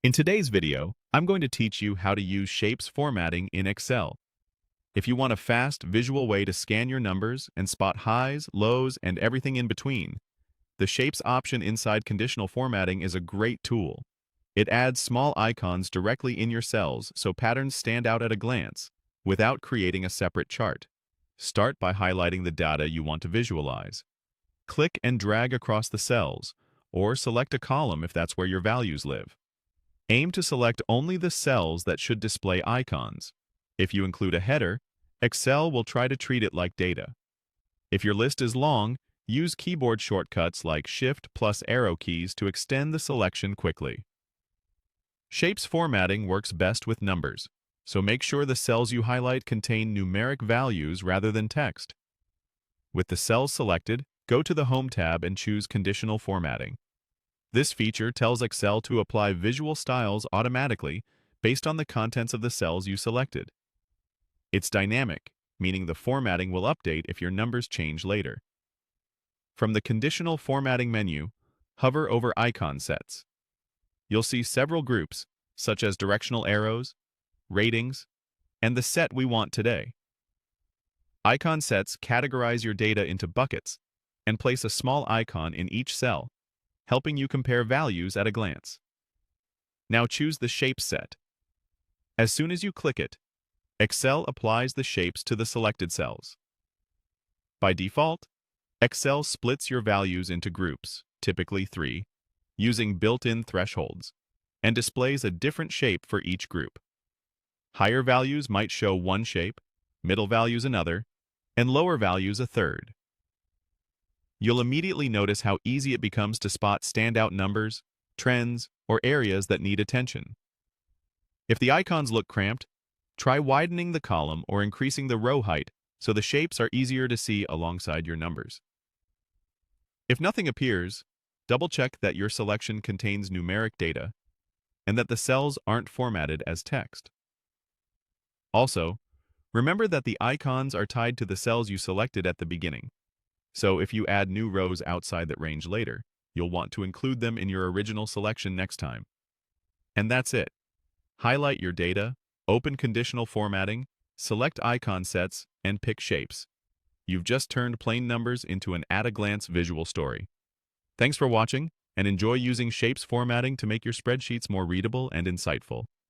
In today's video, I'm going to teach you how to use shapes formatting in Excel. If you want a fast, visual way to scan your numbers and spot highs, lows, and everything in between, the Shapes option inside conditional formatting is a great tool. It adds small icons directly in your cells so patterns stand out at a glance, without creating a separate chart. Start by highlighting the data you want to visualize. Click and drag across the cells, or select a column if that's where your values live. Aim to select only the cells that should display icons. If you include a header, Excel will try to treat it like data. If your list is long, use keyboard shortcuts like Shift plus arrow keys to extend the selection quickly. Shapes formatting works best with numbers, so make sure the cells you highlight contain numeric values rather than text. With the cells selected, go to the Home tab and choose Conditional Formatting. This feature tells Excel to apply visual styles automatically based on the contents of the cells you selected. It's dynamic, meaning the formatting will update if your numbers change later. From the Conditional Formatting menu, hover over icon sets. You'll see several groups, such as directional arrows, ratings, and the set we want today. Icon sets categorize your data into buckets and place a small icon in each cell, helping you compare values at a glance. Now choose the Shapes set. As soon as you click it, Excel applies the shapes to the selected cells. By default, Excel splits your values into groups, typically 3, using built-in thresholds, and displays a different shape for each group. Higher values might show one shape, middle values another, and lower values a third. You'll immediately notice how easy it becomes to spot standout numbers, trends, or areas that need attention. If the icons look cramped, try widening the column or increasing the row height so the shapes are easier to see alongside your numbers. If nothing appears, double-check that your selection contains numeric data and that the cells aren't formatted as text. Also, remember that the icons are tied to the cells you selected at the beginning. So if you add new rows outside that range later, you'll want to include them in your original selection next time. And that's it. Highlight your data, open conditional formatting, select icon sets, and pick shapes. You've just turned plain numbers into an at-a-glance visual story. Thanks for watching, and enjoy using shapes formatting to make your spreadsheets more readable and insightful.